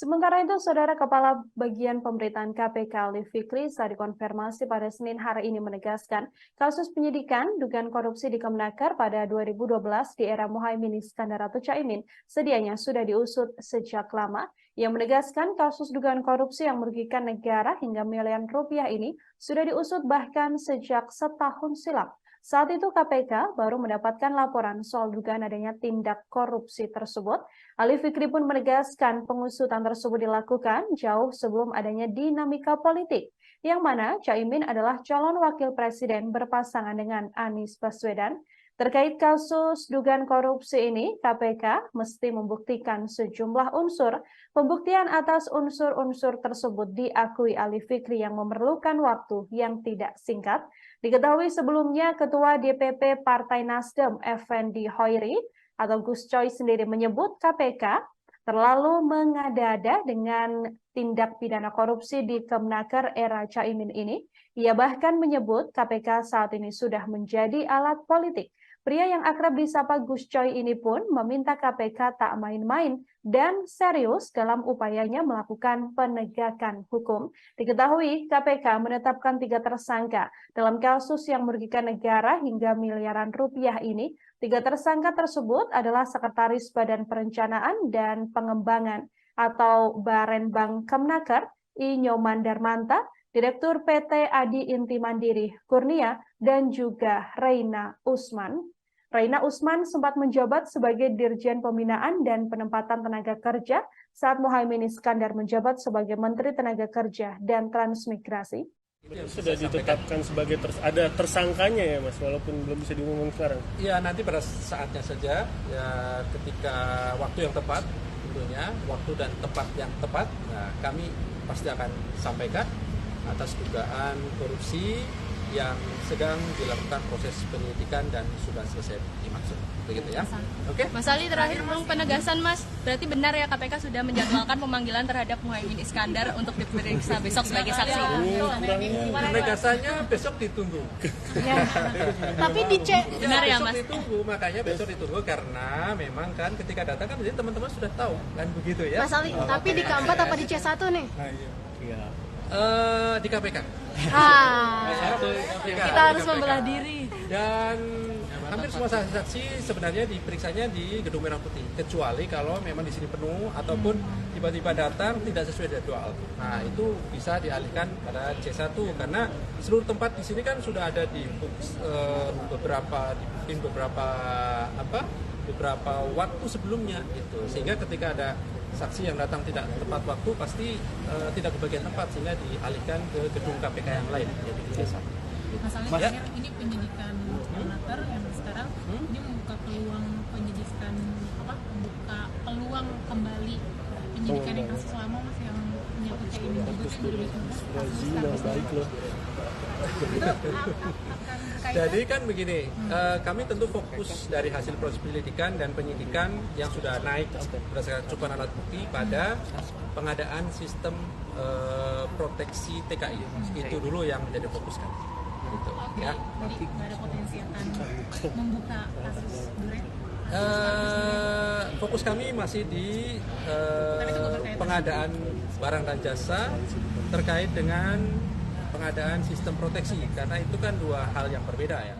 Sementara itu, Saudara Kepala Bagian Pemberitaan KPK Ali Fikri saat dikonfirmasi pada Senin hari ini menegaskan kasus penyidikan dugaan korupsi di Kemenaker pada 2012 di era Muhaimin Iskandar atau Caimin sedianya sudah diusut sejak lama. Yang menegaskan kasus dugaan korupsi yang merugikan negara hingga miliaran rupiah ini sudah diusut bahkan sejak setahun silam. Saat itu KPK baru mendapatkan laporan soal dugaan adanya tindak korupsi tersebut. Ali Fikri pun menegaskan pengusutan tersebut dilakukan jauh sebelum adanya dinamika politik, yang mana Caimin adalah calon wakil presiden berpasangan dengan Anies Baswedan. Terkait kasus dugaan korupsi ini, KPK mesti membuktikan sejumlah unsur. Pembuktian atas unsur-unsur tersebut diakui Ali Fikri yang memerlukan waktu yang tidak singkat. Diketahui sebelumnya Ketua DPP Partai Nasdem Effendi Hoiri atau Gus Coy sendiri menyebut KPK terlalu mengada-ada dengan tindak pidana korupsi di Kemenaker era Caimin ini. Ia bahkan menyebut KPK saat ini sudah menjadi alat politik. Pria yang akrab disapa Gus Coy ini pun meminta KPK tak main-main dan serius dalam upayanya melakukan penegakan hukum. Diketahui KPK menetapkan 3 tersangka dalam kasus yang merugikan negara hingga miliaran rupiah ini. 3 tersangka tersebut adalah Sekretaris Badan Perencanaan dan Pengembangan atau Barenbang Kemenaker, I. Nyoman Darmanta, Direktur PT Adi Inti Mandiri Kurnia, dan juga Reina Usman. Reina Usman sempat menjabat sebagai Dirjen Pembinaan dan Penempatan Tenaga Kerja saat Muhaimin Iskandar menjabat sebagai Menteri Tenaga Kerja dan Transmigrasi. Sudah ditetapkan sebagai ada tersangkanya ya Mas, walaupun belum bisa diumumkan sekarang. Ya nanti pada saatnya saja, ya ketika waktu yang tepat tentunya, waktu dan tempat yang tepat, nah, kami pasti akan sampaikan atas dugaan korupsi yang sedang dilakukan proses penyelidikan dan sudah selesai dimaksud, begitu ya. Oke. Mas Ali, terakhir dong penegasan Mas, berarti benar ya KPK sudah menjadwalkan pemanggilan terhadap Muhaimin Iskandar untuk diperiksa besok sebagai saksi. Penegasannya besok ditunggu. Ya. Tapi dicek benar ya Mas. Ditunggu, makanya besok ditunggu karena memang kan ketika datang kan jadi teman-teman sudah tahu kan begitu ya. Mas Ali, tapi di K4 apa di C1 nih? Iya. Di KPK. Kita harus membelah diri. Dan hampir semua saksi sebenarnya diperiksanya di Gedung Merah Putih, kecuali kalau memang di sini penuh ataupun tiba-tiba datang tidak sesuai jadwal. Nah itu bisa dialihkan pada C1 karena seluruh tempat di sini kan sudah ada di beberapa waktu sebelumnya gitu, sehingga ketika ada saksi yang datang tidak tepat waktu pasti tidak kebagian tempat sehingga dialihkan ke gedung KPK yang lain yaitu di C1. Masalahnya ya. Ini penyidikan Kemenaker yang sekarang ini membuka peluang penyidikan membuka peluang kembali penyidikan yang kasus lama Mas yang menyangkut Caimin juga Jadi kan begini, kami tentu fokus dari hasil proses penyelidikan dan penyidikan yang sudah naik berdasarkan cukupan alat bukti pada pengadaan sistem proteksi TKI. Itu dulu yang menjadi fokus kami. Gitu, ya. Jadi nggak ada potensi akan membuka kasus Duren? Fokus kami masih di pengadaan barang dan jasa terkait dengan pengadaan sistem proteksi karena itu kan dua hal yang berbeda ya.